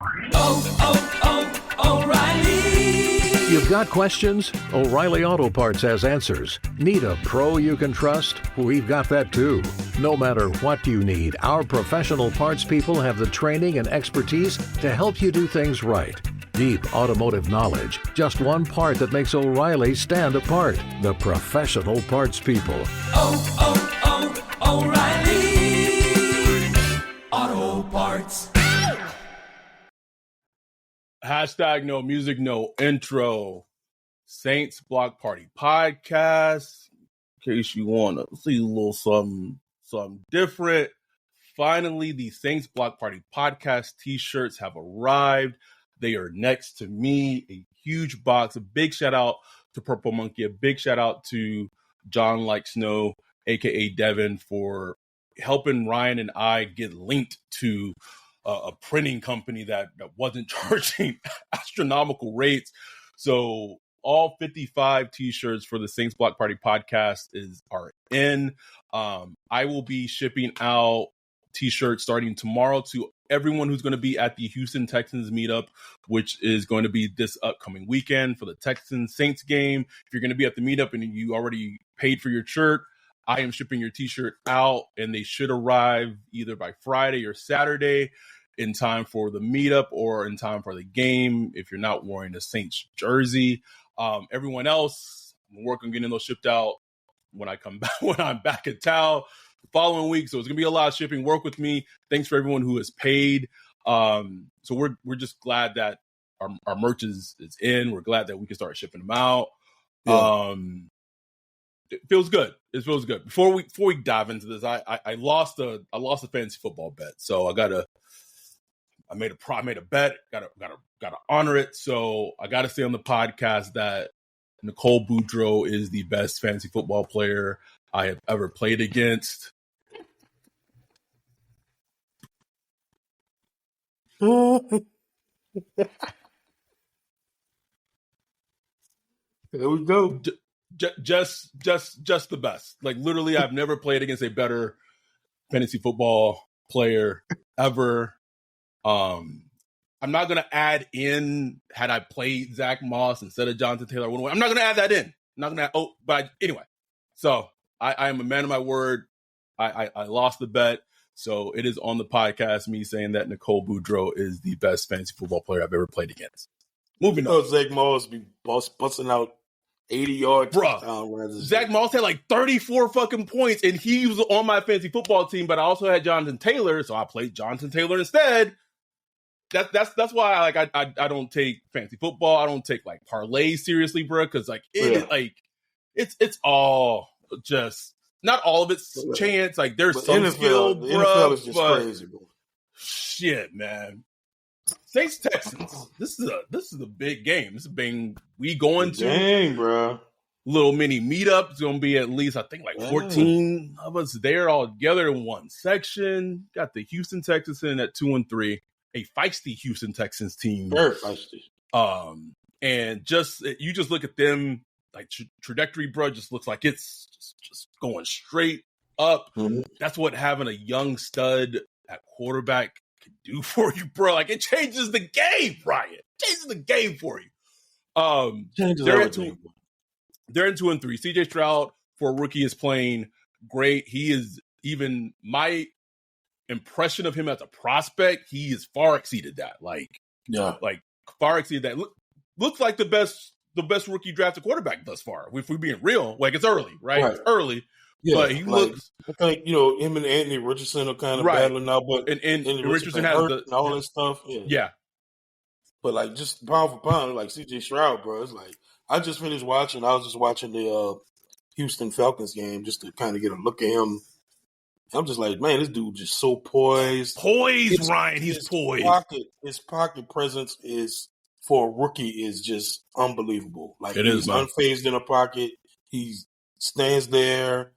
O'Reilly! You've got questions? O'Reilly Auto Parts has answers. Need a pro you can trust? We've got that too. No matter what you need, our professional parts people have the training and expertise to help you do things right. Deep automotive knowledge, just one part that makes O'Reilly stand apart. The professional parts people. O'Reilly Auto Parts. Hashtag no music, no intro. Saints Block Party Podcast. In case you want to see a little something different. Finally, the Saints Block Party Podcast t-shirts have arrived. They are next to me. A huge box. A big shout out to Purple Monkey. A big shout out to John Like Snow, aka Devin, for helping Ryan and I get linked to a printing company that wasn't charging astronomical rates. So all 55 t-shirts for the Saints Block Party Podcast are in. I will be shipping out t-shirts starting tomorrow to everyone who's going to be at the Houston Texans meetup, which is going to be this upcoming weekend for the Texans Saints game. If you're going to be at the meetup and you already paid for your shirt, I am shipping your t-shirt out, and they should arrive either by Friday or Saturday in time for the meetup or in time for the game if you're not wearing a Saints jersey. Everyone else, I'm working on getting those shipped out when I come back, when I'm back in town the following week. So it's gonna be a lot of shipping. Work with me. Thanks for everyone who has paid. So we're just glad that our merch is in. We're glad that we can start shipping them out. Yeah. It feels good. It feels good. Before we dive into this, I lost a fantasy football bet. So I made a bet. Gotta honor it. So I gotta say on the podcast that Nicole Boudreaux is the best fantasy football player I have ever played against. There we go. Just the best. Like literally, I've never played against a better fantasy football player ever. I'm not gonna add in had I played Zach Moss instead of Jonathan Taylor. I'm not gonna add that in. I'm not gonna. Anyway. So I am a man of my word. I lost the bet, so it is on the podcast. Me saying that Nicole Boudreaux is the best fantasy football player I've ever played against. Moving on. Zach Moss be busting out 80-yard touchdown. Zach Moss had like 34 fucking points, and he was on my fantasy football team. But I also had Jonathan Taylor, so I played Jonathan Taylor instead. That's why I don't take fantasy football. I don't take like parlays seriously, bro, because it's all just not all of it's chance. Like there's some NFL, skill, the bro. NFL is just crazy, bro. Shit, man. Saints Texans. This is a big game. This is a big we going to. Dang, bro. Little mini meetup. It's gonna be at least I think like 14 of us there all together in one section. Got the Houston Texans in at 2-3. A feisty Houston Texans team. Very feisty. And you just look at them, like trajectory, bro, just looks like it's just going straight up. Mm-hmm. That's what having a young stud at quarterback can do for you, bro. Like it changes the game, Ryan. It changes the game for you. They're in 2-3. CJ Stroud for a rookie is playing great. He is even my impression of him as a prospect, he has far exceeded that. Like far exceeded that. Looks like the best rookie drafted quarterback thus far. If we're being real, like it's early, right? It's early, but he looks. I think him and Anthony Richardson are kind of battling now, but and Richardson has and all that stuff. Yeah, but like just pound for pound, like CJ Stroud, bro. It's like I just finished watching. I was just watching the Houston Falcons game just to kind of get a look at him. I'm just like, man, this dude just so poised. Ryan. He's poised. His pocket presence is for a rookie is just unbelievable. Like he's unfazed in a pocket. He stands there,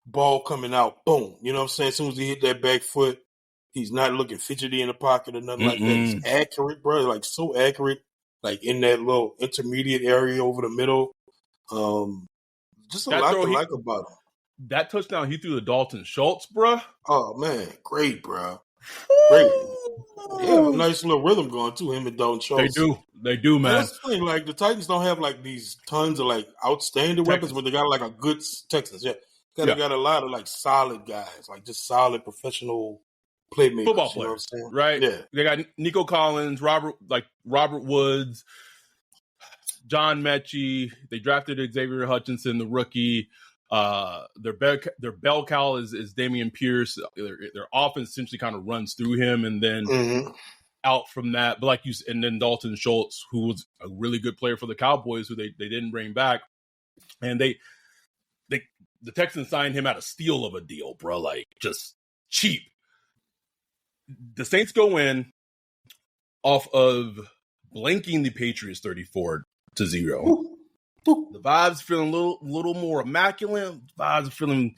ball coming out, boom. You know what I'm saying? As soon as he hit that back foot, he's not looking fidgety in the pocket or nothing like that. He's accurate, bro. Like so accurate. Like in that little intermediate area over the middle. Just a lot to like about him. That touchdown he threw to Dalton Schultz, bro. Oh man, great, bro. Great. They have a nice little rhythm going too. Him and Dalton Schultz. They do, And man. that's the thing. Like the Titans don't have like these tons of like outstanding weapons, but they got like a good Texans. Yeah, they got a lot of like solid guys, like just solid professional playmakers. Football you know what I'm players, saying? right? Yeah. They got Nico Collins, Robert Woods, John Mechie. They drafted Xavier Hutchinson, the rookie. Their bell cow is Damian Pierce. Their offense essentially kind of runs through him, and then out from that. But like you said, and then Dalton Schultz, who was a really good player for the Cowboys, who they didn't bring back, and the Texans signed him at a steal of a deal, bro. Like just cheap. The Saints go in off of blanking the Patriots 34-0. The vibes feeling a little more immaculate. Vibes are feeling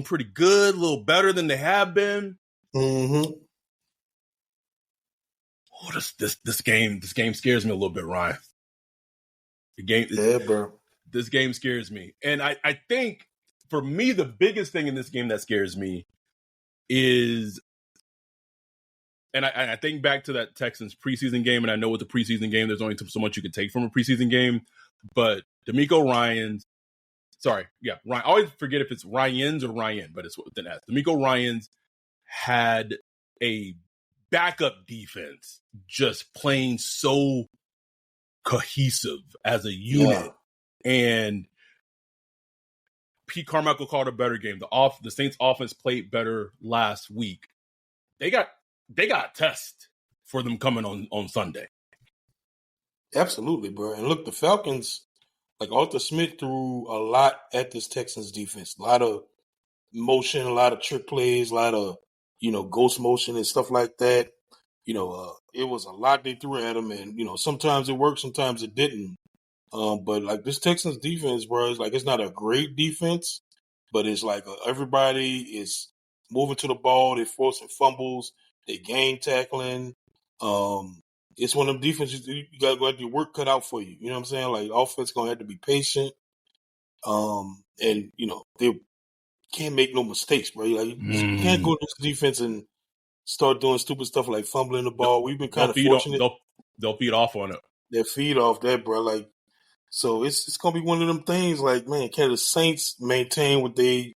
pretty good, a little better than they have been. Mm-hmm. Oh, this game scares me a little bit, Ryan. Bro. This game scares me, and I think for me the biggest thing in this game that scares me is. And I think back to that Texans preseason game, and I know with the preseason game, there's only so much you could take from a preseason game. But Ryan. I always forget if it's Ryans or Ryan, but it's with an S. DeMeco Ryans had a backup defense just playing so cohesive as a unit. Yeah. And Pete Carmichael called a better game. The Saints offense played better last week. They got a test for them coming on Sunday. Absolutely, bro. And look, the Falcons, like Arthur Smith threw a lot at this Texans defense. A lot of motion, a lot of trick plays, a lot of, ghost motion and stuff like that. It was a lot they threw at them, and, sometimes it worked, sometimes it didn't. But like this Texans defense, bro, it's not a great defense, but it's like everybody is moving to the ball. They're forcing fumbles. They game tackling. It's one of them defenses you got to have your work cut out for you. You know what I'm saying? Like offense gonna have to be patient. And they can't make no mistakes, bro. Like you can't go to this defense and start doing stupid stuff like fumbling the ball. We've been kind of fortunate. They'll feed off on it. They'll feed off that, bro. Like so, it's gonna be one of them things. Like man, can the Saints maintain what they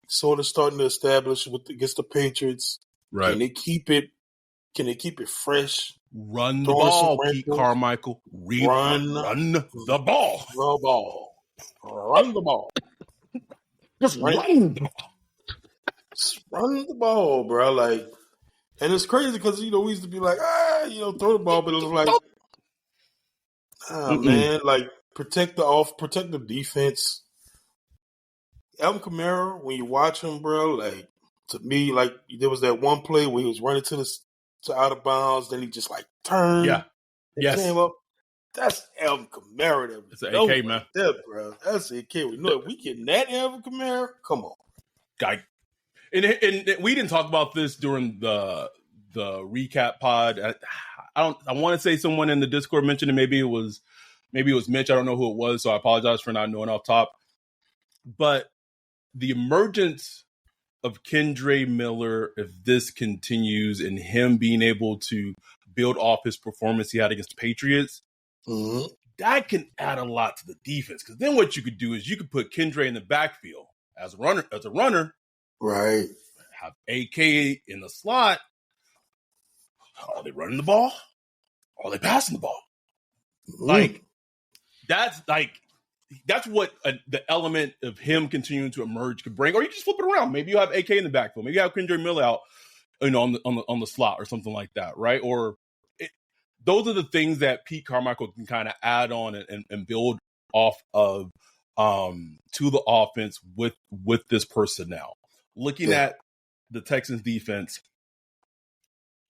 sort of starting to establish against the Patriots? Right. Can they keep it? Can they keep it fresh? Run the ball, Pete Carmichael. Run the ball. Run the ball. Just run. Just run the ball, bro. Like, and it's crazy because we used to be like, throw the ball, but it was like, man, like protect the defense. Alvin Kamara, when you watch him, bro, like to me, like there was that one play where he was running to out of bounds, then he just like turned. Yeah. Yes. Came up. That's Alvin Kamara. It's an AK, man. That, bro. That's an AK. We know if we getting that Alvin Kamara, come on. Guy. And we didn't talk about this during the recap pod. I want to say someone in the Discord mentioned it. Maybe it was Mitch. I don't know who it was, so I apologize for not knowing off top. But the emergence of Kendre Miller, if this continues, and him being able to build off his performance he had against the Patriots, that can add a lot to the defense. Because then what you could do is you could put Kendre in the backfield as a runner, right? Have AK in the slot. Are they running the ball? Are they passing the ball? That's what the element of him continuing to emerge could bring. Or you just flip it around. Maybe you have AK in the backfield. Maybe you have Kendre Miller out, on the slot or something like that, right? Those are the things that Pete Carmichael can kind of add on and build off of to the offense with this personnel. Looking at the Texans defense,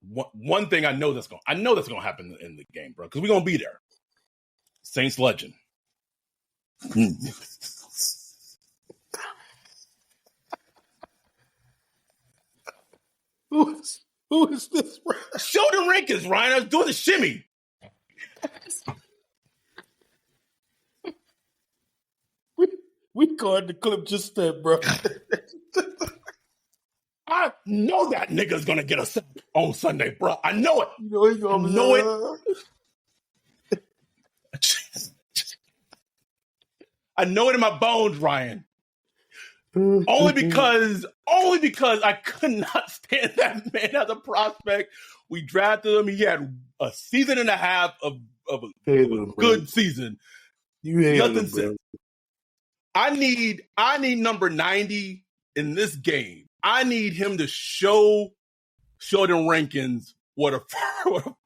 one thing I know that's going to happen in the game, bro, because we're going to be there. Saints legend. Who is this, bro? Sheldon Rankins, Ryan. I was doing the shimmy. we called the clip just that, bro. I know that nigga's gonna get a sack on Sunday, bro. I know it. You know he's gonna know it. I know it in my bones, Ryan. Only because I could not stand that man as a prospect. We drafted him. He had a season and a half of a good season. You hate Nothing since. I need number 90 in this game. I need him to show Sheldon Rankins what a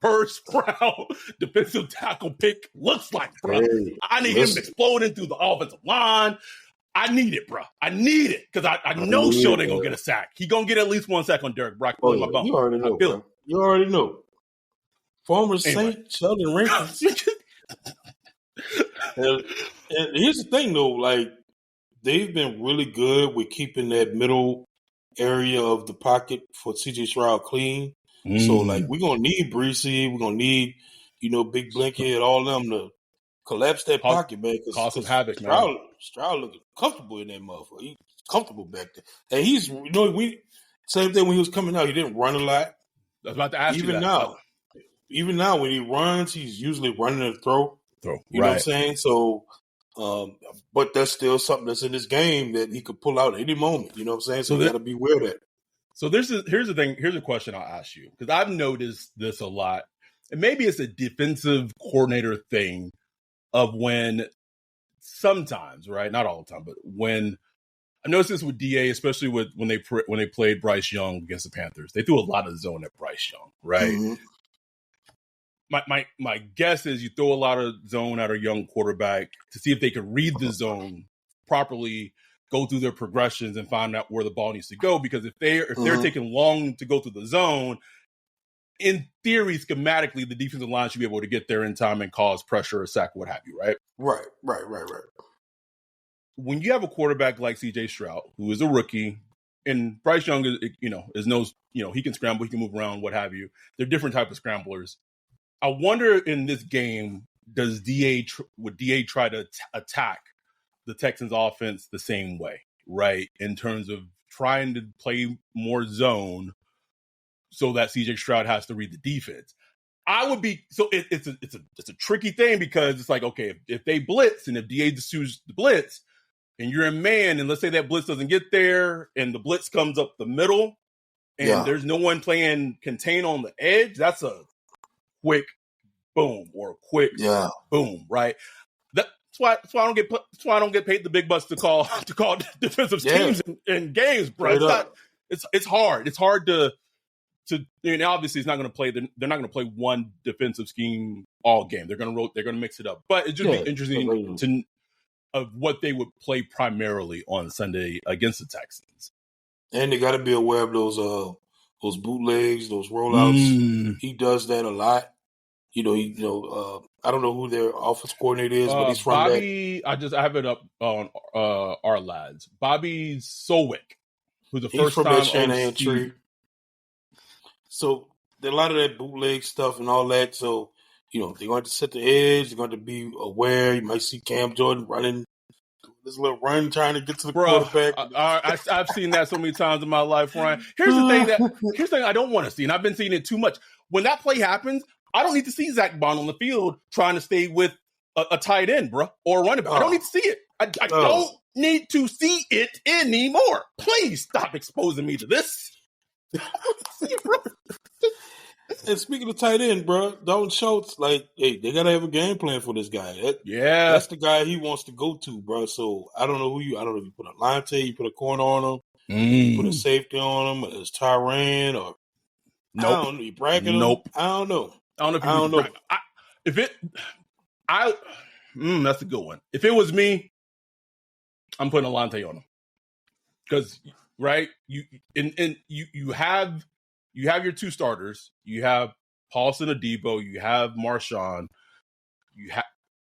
first round defensive tackle pick looks like, bro. Hey, I need him exploding through the offensive line. I need it, bro. I need it because I know Sheldon gonna get a sack. He gonna get at least one sack on Derek Brock. Oh, yeah. You already know, bro. You already know. Former Saint Sheldon Rankins. and here's the thing, though. Like, they've been really good with keeping that middle area of the pocket for CJ Stroud clean. So, like, we're going to need Breesy. We're going to need, Big Blinky and all them to collapse that pocket, man. Cause some havoc, man. Stroud looking comfortable in that motherfucker. He's comfortable back there. And he's, same thing when he was coming out. He didn't run a lot. I was about to ask you that. Even now, when he runs, he's usually running a throw. You know what I'm saying? So, but that's still something that's in this game that he could pull out at any moment. You know what I'm saying? So, you got to be aware of that. So here's the thing. Here's a question I'll ask you because I've noticed this a lot, and maybe it's a defensive coordinator thing of when sometimes, right? Not all the time, but when I noticed this with DA, especially when they played Bryce Young against the Panthers, they threw a lot of zone at Bryce Young, right? Mm-hmm. My guess is you throw a lot of zone at a young quarterback to see if they can read the zone properly, go through their progressions and find out where the ball needs to go. Because if they're taking long to go through the zone, in theory, schematically, the defensive line should be able to get there in time and cause pressure or sack, what have you, right? Right. When you have a quarterback like CJ Stroud, who is a rookie, and Bryce Young he can scramble, he can move around, what have you. They're different type of scramblers. I wonder in this game, would DA try to attack the Texans offense the same way, right? In terms of trying to play more zone so that CJ Stroud has to read the defense. I would be so it's a tricky thing because it's like, okay, if they blitz and if DA pursues the blitz and you're a man and let's say that blitz doesn't get there and the blitz comes up the middle and there's no one playing contain on the edge, that's a quick boom or a quick boom, right? That's why I don't get paid the big bucks to call defensive teams in games, bro. It's hard. It's hard to obviously it's not going to play. They're not going to play one defensive scheme all game. They're going to mix it up. But it'd just be interesting of what they would play primarily on Sunday against the Texans. And they got to be aware of those bootlegs, those rollouts. He does that a lot. I don't know who their offense coordinator is, but he's from Bobby. I have it up on our lads. Bobby Solwick, who's the first from time that Shanahan tree. So a lot of that bootleg stuff and all that. So they're going to set the edge. They're going to be aware. You might see Cam Jordan running this little run trying to get to the quarterback. I've seen that so many times in my life, Ryan. Here's the thing I don't want to see, and I've been seeing it too much. When that play happens, I don't need to see Zach Bond on the field trying to stay with a tight end, bro, or a running back. I don't need to see it. I don't need to see it anymore. Please stop exposing me to this. And speaking of tight end, bro, Dalton Schultz, they gotta have a game plan for this guy. That's the guy he wants to go to, bro. So I don't know if you put a Lante, you put a corner on him, you put a safety on him, or it's Tyran, or I don't know, you bracket him. Nope. I don't know. I don't know. That's a good one. If it was me, I'm putting a Lante on him because you have your two starters. You have Paulson Adebo. You have Marshawn.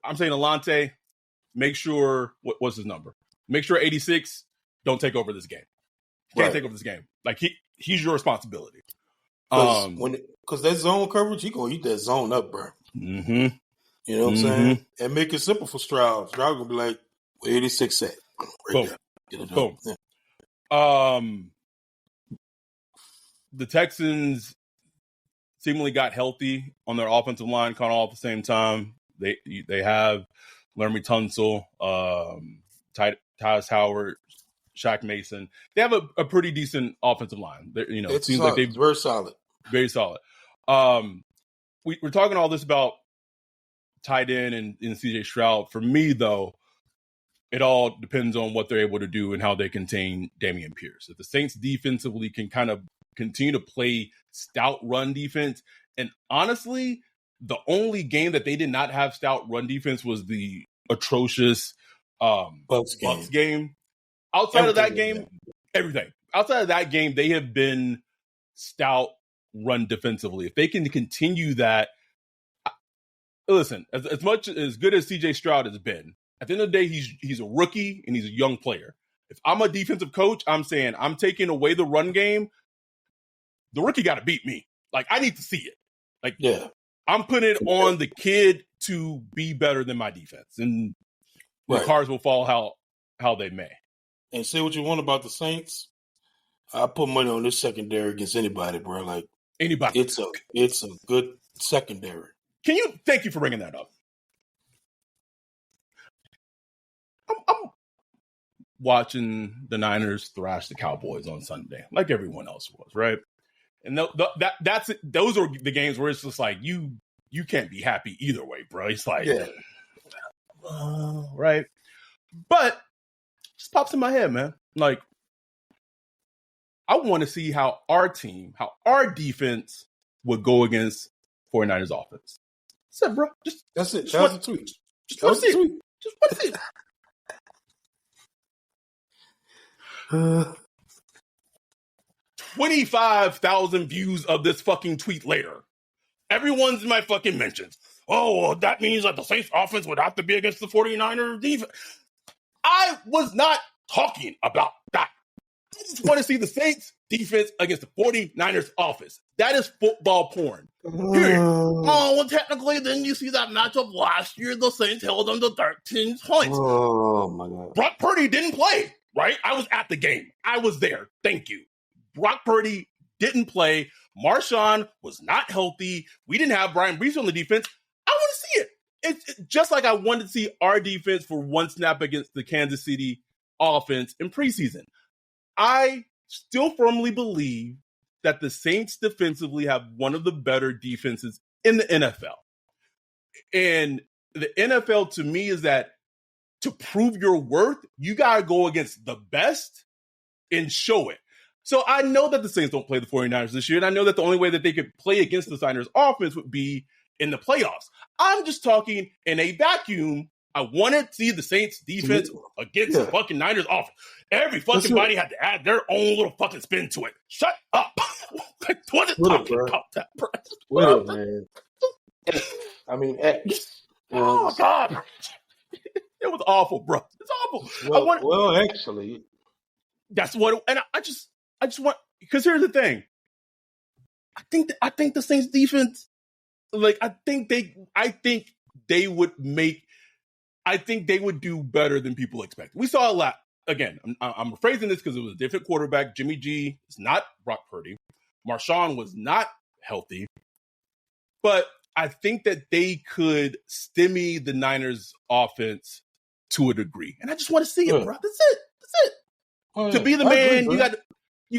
I'm saying Alante. Make sure what's his number? Make sure 86 don't take over this game. Can't take over this game. Like he's your responsibility. Because that zone coverage, he gonna eat that zone up, bro. Mm-hmm. You know what I'm saying? And make it simple for Stroud. Stroud gonna be like, where 86 at? Boom. Boom. Yeah. the Texans seemingly got healthy on their offensive line kind of all at the same time. They have Laramie Tunsil, Tyus Howard, Shaq Mason. They have a pretty decent offensive line. It seems like it's very solid. Very solid. We're talking all this about tight end and CJ Stroud. For me, though, it all depends on what they're able to do and how they contain Dameon Pierce. If the Saints defensively can kind of continue to play stout run defense, and honestly, the only game that they did not have stout run defense was the atrocious Bucks game. Outside of that game, everything. Outside of that game, they have been stout run defensively. If they can continue that, listen, as much as good as CJ Stroud has been, at the end of the day, he's a rookie and he's a young player. If I'm a defensive coach, I'm saying I'm taking away the run game. The rookie got to beat me. Like, I need to see it. Like, yeah, I'm putting it on the kid to be better than my defense, and the cards will fall how they may. And say what you want about the Saints, I put money on this secondary against anybody, bro. Like anybody, it's a good secondary. Thank you for bringing that up. I'm watching the Niners thrash the Cowboys on Sunday, like everyone else was, right? And those are the games where it's just like you can't be happy either way, bro. It's like, right? But just pops in my head, man. Like, I want to see how our defense would go against 49ers offense. That's it, bro. That's it. That's the tweet. Just want to see it. Just want to see it. 25,000 views of this fucking tweet later. Everyone's in my fucking mentions. Oh, well, that means that the Saints offense would have to be against the 49ers defense. I was not talking about that. I just want to see the Saints defense against the 49ers offense. That is football porn. Period. Oh, well, technically, then you see that matchup last year. The Saints held them to 13 points. Oh, my God. Brock Purdy didn't play, right? I was at the game. I was there. Thank you. Brock Purdy didn't play. Marshawn was not healthy. We didn't have Brian Brees on the defense. I want to see it. It's just like I wanted to see our defense for one snap against the Kansas City offense in preseason. I still firmly believe that the Saints defensively have one of the better defenses in the NFL. And the NFL, to me, is that to prove your worth, you got to go against the best and show it. So I know that the Saints don't play the 49ers this year, and I know that the only way that they could play against the Niners offense would be in the playoffs. I'm just talking in a vacuum. I wanted to see the Saints defense against the fucking Niners offense. Every fucking body had to add their own little fucking spin to it. Shut up. I wasn't talking about that, bro. What man? I mean, oh, my God. It was awful, bro. It's awful. Well, actually. That's what, and I just want, because here's the thing. I think the Saints defense, like, I think they would do better than people expect. We saw a lot. Again, I'm rephrasing this because it was a different quarterback. Jimmy G is not Brock Purdy. Marshawn was not healthy. But I think that they could stymie the Niners offense to a degree. And I just want to see it, bro. That's it. Oh, yeah. To be the man, you got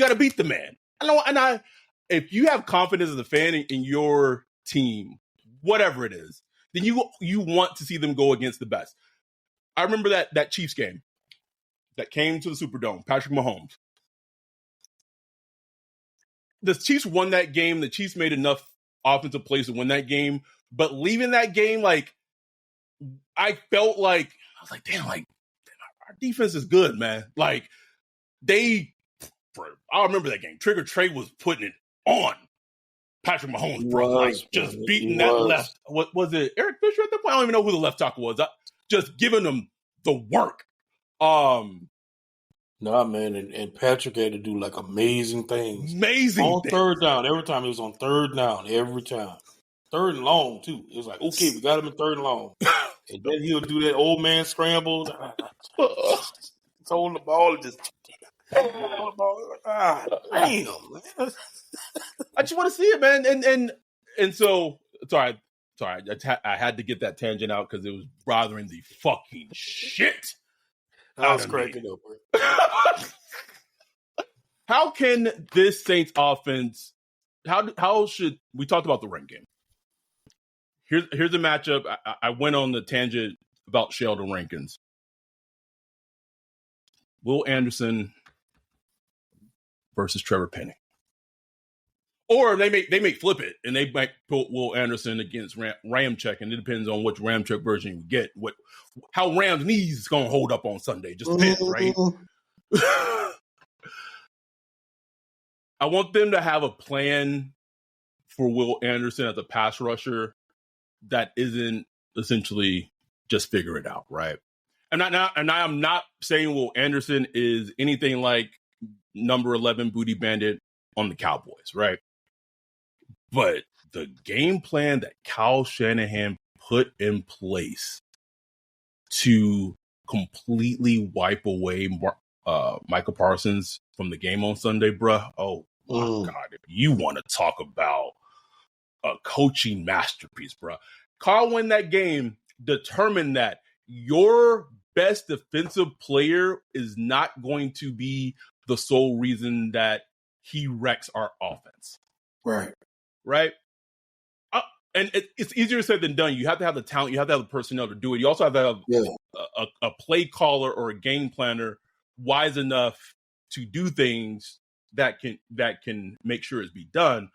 to beat the man. If you have confidence as a fan in your team, whatever it is, then you want to see them go against the best. I remember that Chiefs game that came to the Superdome, Patrick Mahomes. The Chiefs won that game. The Chiefs made enough offensive plays to win that game. But leaving that game, like, I was like, damn, like, our defense is good, man. Like, I remember that game. Trigger Trey was putting it on Patrick Mahomes, bro. Just beating that left. What was it? Eric Fisher at that point? I don't even know who the left tackle was. Just giving them the work. Nah, man, and Patrick had to do like amazing things. On third down. Every time he was on third down. Every time. Third and long, too. It was like, okay, we got him in third and long. And then he'll do that old man scramble. He's holding the ball and just... Damn, man. I just want to see it, man. And so sorry, I had to get that tangent out because it was bothering the fucking shit I out was of me. cracking up, bro. How can this Saints offense? How should we talked about the run game? Here's a matchup. I went on the tangent about Sheldon Rankins. Will Anderson versus Trevor Penning. Or they may flip it and they might put Will Anderson against Ramczyk, and it depends on which Ramczyk version you get. How Ram's knees is gonna hold up on Sunday. Just depends, right? I want them to have a plan for Will Anderson as a pass rusher that isn't essentially just figure it out, right? And I'm not saying Will Anderson is anything like number 11 Booty Bandit on the Cowboys, right? But the game plan that Kyle Shanahan put in place to completely wipe away Michael Parsons from the game on Sunday, bruh. Oh, my God. If you want to talk about a coaching masterpiece, bruh. Kyle won that game, determined that your best defensive player is not going to be the sole reason that he wrecks our offense. Right? And it's easier said than done. You have to have the talent. You have to have the personnel to do it. You also have to have a play caller or a game planner wise enough to do things that can make sure it's be done.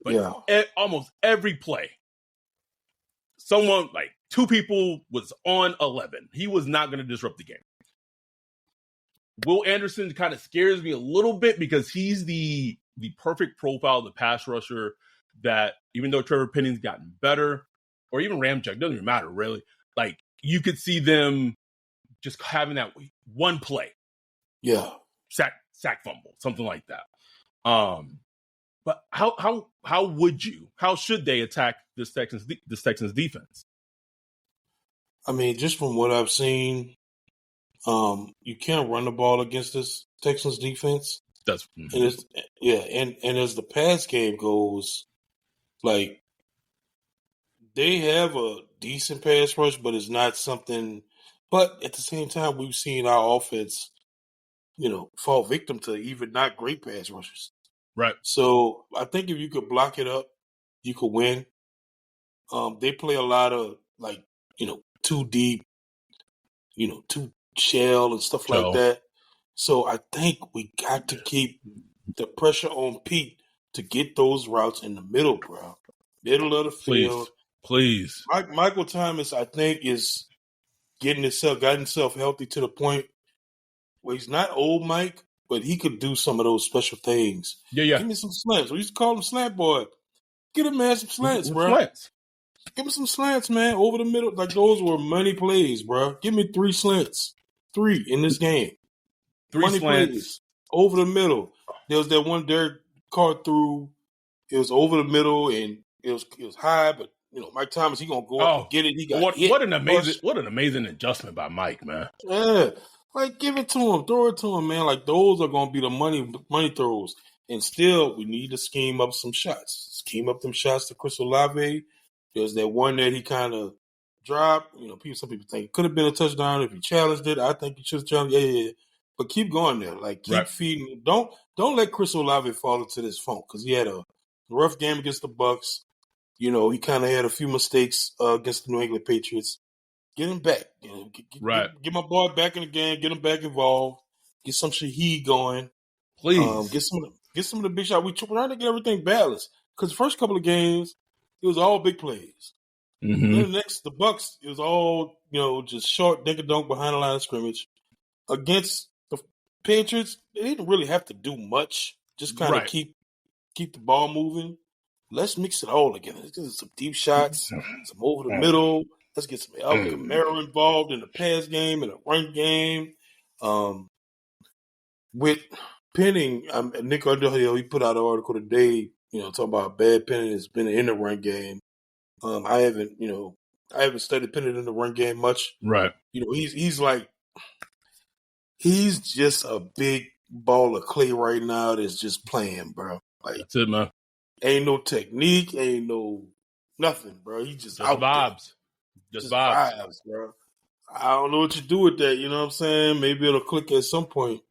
But almost every play, someone like two people was on 11. He was not going to disrupt the game. Will Anderson kind of scares me a little bit because he's the perfect profile of the pass rusher that even though Trevor Penning's gotten better, or even Ramczyk, doesn't even matter really. Like you could see them just having that one play. Yeah. Sack fumble, something like that. But how should they attack this Texans defense? I mean, just from what I've seen, you can't run the ball against this Texans defense. And as the pass game goes, like they have a decent pass rush, but it's not something. But at the same time, we've seen our offense, fall victim to even not great pass rushers. Right. So I think if you could block it up, you could win. They play a lot of too deep, too shell and stuff like that. So I think we got to keep the pressure on Pete to get those routes in the middle, bro. Middle of the field. Please. Michael Thomas, I think, is gotten himself healthy to the point where he's not old Mike, but he could do some of those special things. Yeah. Give me some slants. We used to call him slant boy. Get him, man, some slants, bro. Slants. Give me some slants, man, over the middle. Like, those were money plays, bro. Give me 3 slants. 3 in this game. 3 money slants. Plays. Over the middle. There was that one Derek Carr through. It was over the middle, and it was high, but, Mike Thomas, he going to go up and get it. He got hit. What an amazing adjustment by Mike, man. Yeah. Like, give it to him. Throw it to him, man. Like, those are going to be the money throws. And still, we need to scheme up some shots. Scheme up them shots to Chris Olave. There's that one that he kind of dropped. Some people think it could have been a touchdown if he challenged it. I think he should have challenged it. Yeah. But keep going there. Like, keep feeding. Don't let Chris Olave fall into this funk because he had a rough game against the Bucs. He kind of had a few mistakes against the New England Patriots. Get him back. Get my boy back in the game. Get him back involved. Get some Shaheed going. Please. Get some of the big shots. We're trying to get everything balanced because the first couple of games, it was all big plays. Mm-hmm. Then the Bucs, it was all, just short dink-a-dunk behind the line of scrimmage. Against the Patriots, they didn't really have to do much. Just kind of keep the ball moving. Let's mix it all together. Let's get some deep shots, some over the middle. Let's get some Alvin Kamara involved in the pass game and the run game. With Penning, Nick Underhill, he put out an article today, talking about how bad Penning has been in the run game. I haven't studied Penning in the run game much. Right. He's just a big ball of clay right now that's just playing, bro. Like, That's it, man. ain't no technique, ain't no nothing, bro. He just out vibes. there. Just vibes. Bro. I don't know what you do with that, you know what I'm saying? Maybe it'll click at some point.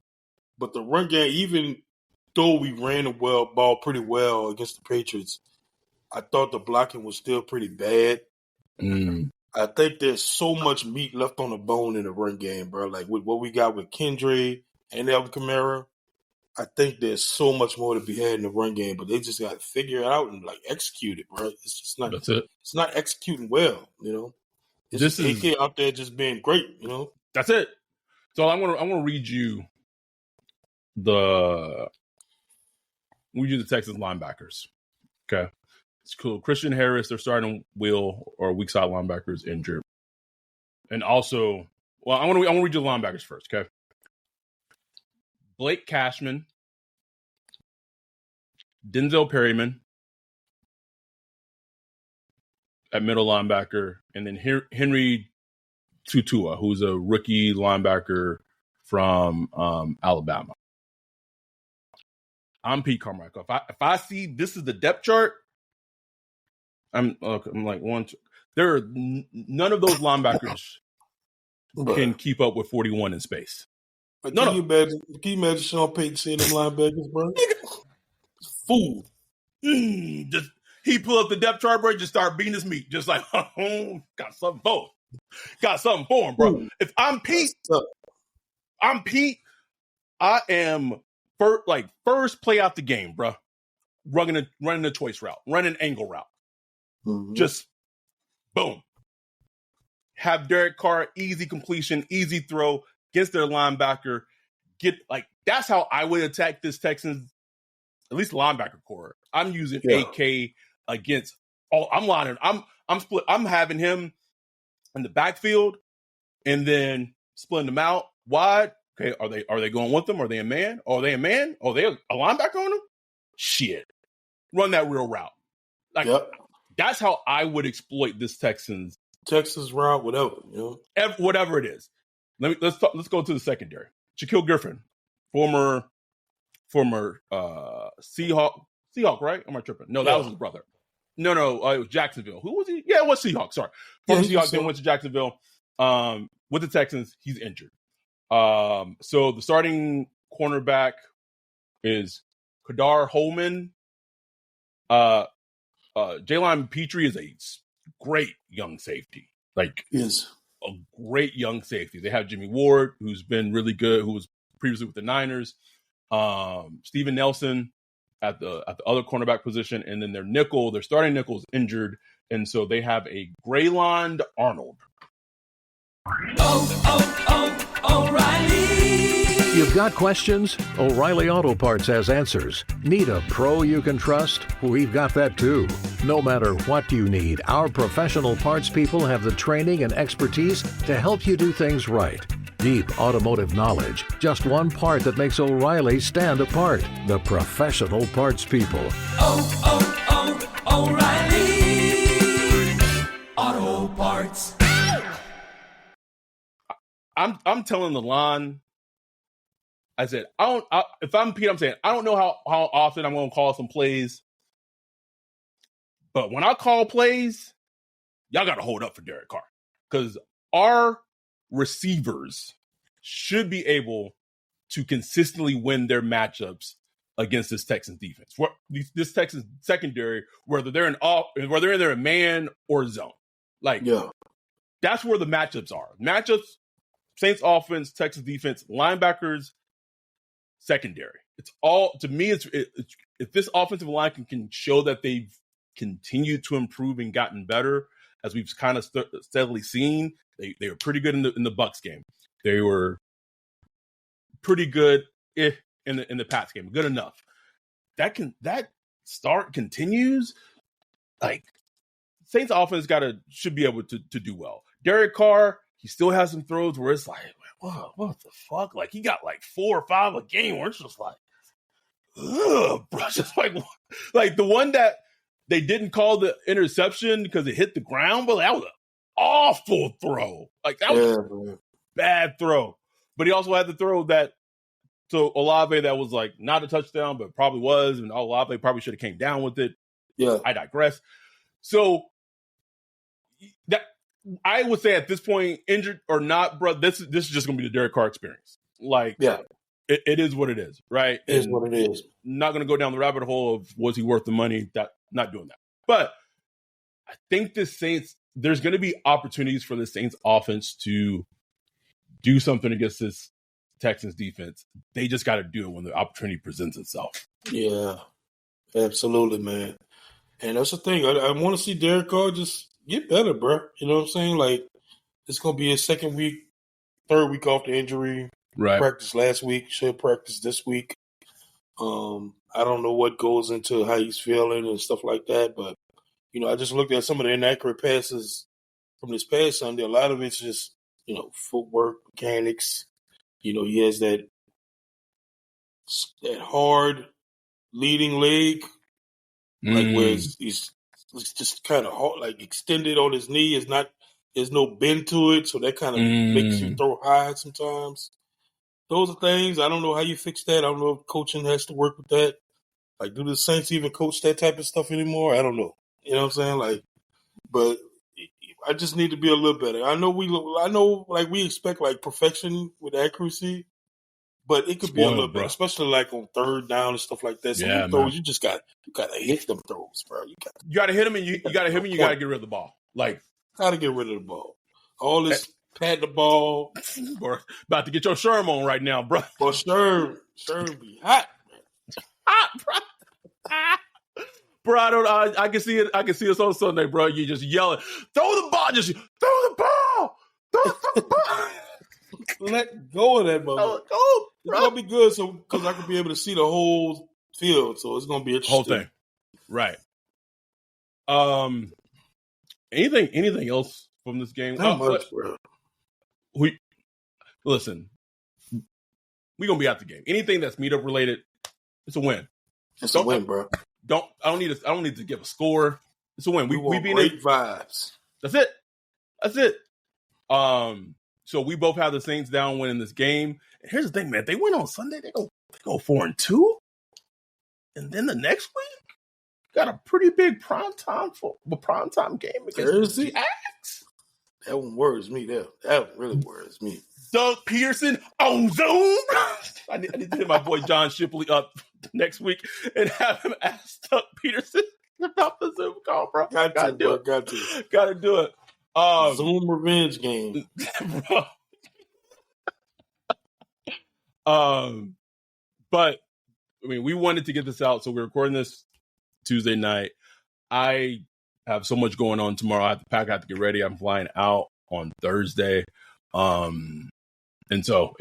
But the run game, even though we ran the ball pretty well against the Patriots, I thought the blocking was still pretty bad. I think there's so much meat left on the bone in the run game, bro. Like with what we got with Kendra and Alvin Kamara, I think there's so much more to be had in the run game, but they just got to figure it out and like execute it, bro. It's just not. That's it. It's not executing well, you know. It's This just AK out there just being great, you know. That's it. So I'm gonna read you the Texas linebackers. Okay. It's cool. Christian Harris, their starting weak side linebackers injured. And also, well, I want to read you the linebackers first, okay? Blake Cashman, Denzel Perryman at middle linebacker, and then Henry Tutua, who's a rookie linebacker from Alabama. I'm Pete Carmichael. If I see this is the depth chart, I'm like one. There are none of those linebackers can keep up with 41 in space. Can you imagine Sean Payton saying them linebackers, bro? Fool. Just he pull up the depth chart, bro. Just start beating his meat, just like got something for him, bro. Ooh. If I'm Pete, I am first play out the game, bro. Running a choice route, running an angle route. Mm-hmm. Just boom. Have Derek Carr, easy completion, easy throw against their linebacker. That's how I would attack this Texans, at least linebacker core. I'm using AK against all. I'm lining. I'm split. I'm having him in the backfield and then splitting them out wide. Okay, are they going with them? Are they a man? Are they a man? Are they a linebacker on them? Shit, run that real route. That's how I would exploit this Texans route, whatever, you know, whatever it is. Let's go to the secondary. Shaquille Griffin, former Seahawk, right? Am I tripping? No, that was his brother. No, it was Jacksonville. Who was he? Yeah, it was Seahawk. Sorry, former Seahawk. Then went to Jacksonville. With the Texans, he's injured. So the starting cornerback is Kadar Holman. Jalen Petrie is a great young safety. Yes. A great young safety. They have Jimmy Ward, who's been really good, who was previously with the Niners. Steven Nelson at the other cornerback position, and then their starting nickel is injured, and so they have a Graylond Arnold. O'Reilly. You've got questions? O'Reilly Auto Parts has answers. Need a pro you can trust? We've got that too. No matter what you need, our professional parts people have the training and expertise to help you do things right. Deep automotive knowledge. Just one part that makes O'Reilly stand apart. The professional parts people. O'Reilly Auto Parts. I'm telling the line. I said, if I'm Pete, I'm saying, I don't know how often I'm going to call some plays. But when I call plays, y'all got to hold up for Derek Carr. Because our receivers should be able to consistently win their matchups against this Texans defense. This Texans secondary, whether they're in their man or zone. That's where the matchups are. Matchups, Saints offense, Texas defense, linebackers, secondary. It's all, to me, if this offensive line can show that they've continued to improve and gotten better, as we've kind of steadily seen, they were pretty good in the Bucs game. They were pretty good in the Pats game, good enough. That start continues. Saints offense should be able to do well. Derek Carr, he still has some throws where it's like, what the fuck? He got 4 or 5 a game where it's just like, ugh, bro. Just like the one that they didn't call the interception because it hit the ground, but that was an awful throw. That was a bad throw. But he also had the throw that So Olave, that was like not a touchdown, but probably was, and Olave probably should have came down with it. Yeah. I digress. So that I would say at this point, injured or not, bro, this is just gonna be the Derek Carr experience. Like, Yeah. it is what it is, right? It is what it is. Not gonna go down the rabbit hole of was he worth the money? Not doing that. But I think the Saints, there's gonna be opportunities for the Saints offense to do something against this Texans defense. They just got to do it when the opportunity presents itself. Yeah, absolutely, man. And that's the thing. I want to see Derek Carr just get better, bro. You know what I'm saying? Like, it's going to be his second week, third week off the injury. Right. Practice last week, should practice this week. I don't know what goes into how he's feeling and stuff like that, but, I just looked at some of the inaccurate passes from this past Sunday. A lot of it's just, footwork, mechanics. He has that hard leading leg, like where he's just kind of hard, like extended on his knee. There's no bend to it, so that kind of makes you throw high sometimes. Those are things. I don't know how you fix that. I don't know if coaching has to work with that. Like, do the Saints even coach that type of stuff anymore? I don't know. You know what I'm saying? Like, but I just need to be a little better. I know we expect like perfection with accuracy, but it could be a little better, especially like on third down and stuff like that. Some throws, you gotta hit them throws, bro. You gotta hit them, and you gotta hit them, and you gotta get rid of the ball. Like, gotta get rid of the ball. All this pat the ball. Bro, about to get your Sherm on right now, bro. Well, Sherm be hot, man. Hot, bro. Bro, I can see it. I can see us on Sunday, bro. You just yelling, throw the ball, just throw the ball, throw the ball. Let go of that motherfucker. It's gonna be good, because I can be able to see the whole field. So it's gonna be interesting. Whole thing, right? Anything else from this game? Not much, bro. Listen. We're gonna be out the game. Anything that's meetup related, it's a win. It's a win, bro. I don't need to give a score. It's a win. We want great vibes. That's it. So we both have the Saints down winning this game. And here's the thing, man. They win on Sunday. They go 4-2, and then the next week got a pretty big primetime game against the Jags. That one worries me. That really worries me. Doug Peterson on Zoom. I need to hit my boy John Shipley up next week and have him ask Doug Peterson about the Zoom call, bro. Got to do it. Zoom revenge game. But I mean, we wanted to get this out, so we're recording this Tuesday night. I have so much going on tomorrow. I have to pack. I have to get ready. I'm flying out on Thursday. And so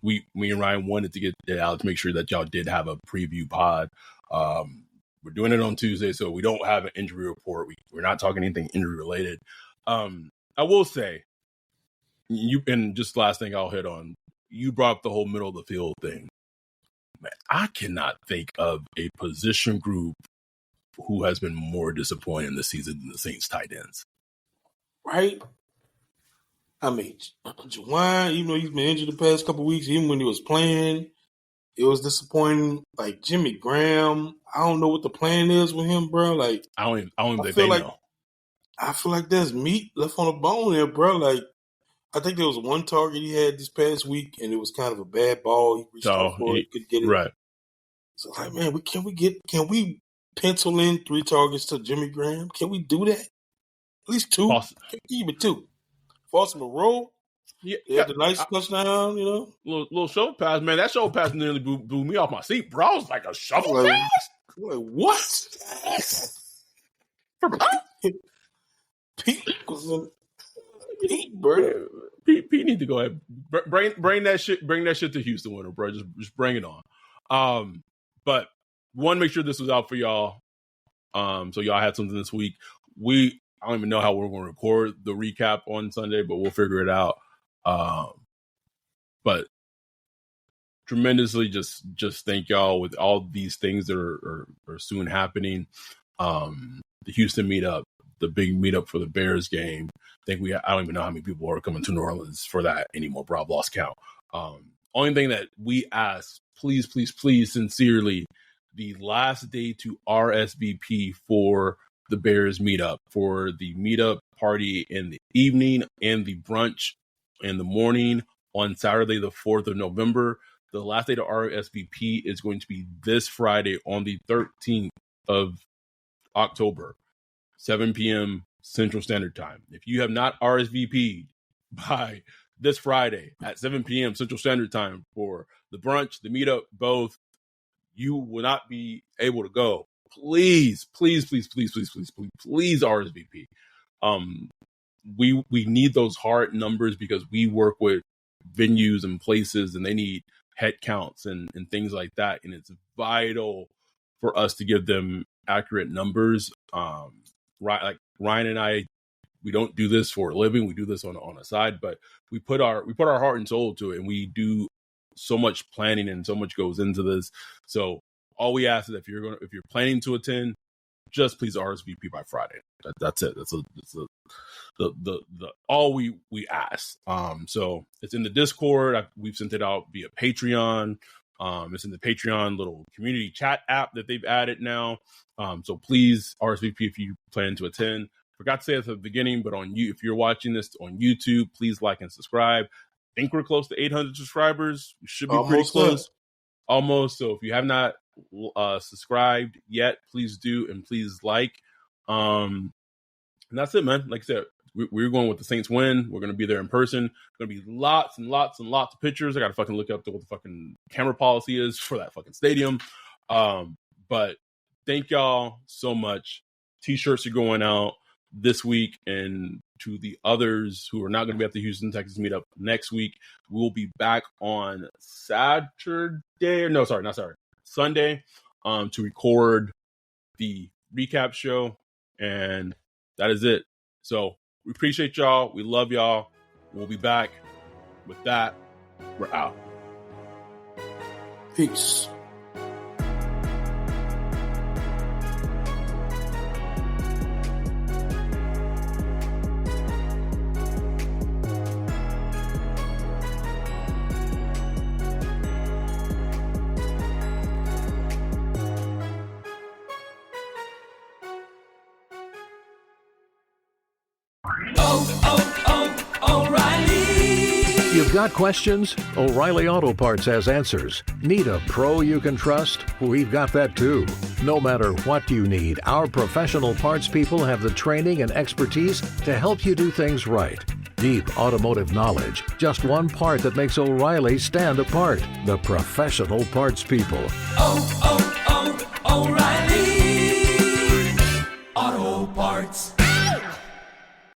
me and Ryan wanted to get it out to make sure that y'all did have a preview pod. We're doing it on Tuesday, so we don't have an injury report. We're not talking anything injury related. I will say, and just last thing I'll hit on, you brought up the whole middle of the field thing. Man, I cannot think of a position group who has been more disappointing this season than the Saints tight ends. Right? I mean, Juwan, even though he's been injured the past couple of weeks, even when he was playing, it was disappointing. Like Jimmy Graham, I don't know what the plan is with him, bro. Like I don't even think they know. I feel like there's meat left on the bone there, bro. Like I think there was one target he had this past week, and it was kind of a bad ball. He reached out for it, could get it. Right. So like, man, can we pencil in 3 targets to Jimmy Graham? Can we do that? At least 2. Even 2. Force him a roll. Yeah, the nice touchdown, Little shoulder pass, man. That shoulder pass nearly blew me off my seat, bro. I was like, a shovel pass? Like, what? Pete was in Pete, bro. Pete need to go ahead. Bring that shit to Houston winter, bro. Just bring it on. But one, make sure this was out for y'all. So y'all had something this week. I don't even know how we're going to record the recap on Sunday, but we'll figure it out. But tremendously just thank y'all with all these things that are soon happening. The Houston meetup, the big meetup for the Bears game. I don't even know how many people are coming to New Orleans for that anymore, bro. I've lost count. only thing that we ask, please, please, please, sincerely, the last day to RSVP for the Bears meetup, for the meetup party in the evening and the brunch in the morning on Saturday, the 4th of November. The last day to RSVP is going to be this Friday on the 13th of October, 7 p.m. Central Standard Time. If you have not RSVP'd by this Friday at 7 p.m. Central Standard Time for the brunch, the meetup, both, you will not be able to go. Please, please, please, please, please, please, please, please RSVP. We need those hard numbers because we work with venues and places and they need head counts and things like that. And it's vital for us to give them accurate numbers. Right, like Ryan and I, we don't do this for a living. We do this on a side, but we put our heart and soul to it, and we do so much planning and so much goes into this. So all we ask is if you're planning to attend, just please RSVP by Friday. That's it. That's the all we ask. So it's in the Discord. We've sent it out via Patreon. It's in the Patreon little community chat app that they've added now. So please RSVP if you plan to attend. Forgot to say at the beginning, but if you're watching this on YouTube, please like and subscribe. I think we're close to 800 subscribers. We should be pretty close. Almost. So if you have not subscribed yet, please do, and please like. And that's it, man. Like I said, we're going with the Saints win. We're going to be there in person. Going to be lots and lots and lots of pictures. I got to fucking look up what the fucking camera policy is for that fucking stadium. But thank y'all so much. T-shirts are going out this week, and to the others who are not going to be at the Houston, Texas meetup next week, we'll be back on Sunday, to record the recap show, and that is it. So we appreciate y'all. We love y'all. We'll be back. With that, we're out. Peace. O'Reilly. You've got questions? O'Reilly Auto Parts has answers. Need a pro you can trust? We've got that too. No matter what you need, our professional parts people have the training and expertise to help you do things right. Deep automotive knowledge. Just one part that makes O'Reilly stand apart. The professional parts people. Oh, oh, oh, O'Reilly.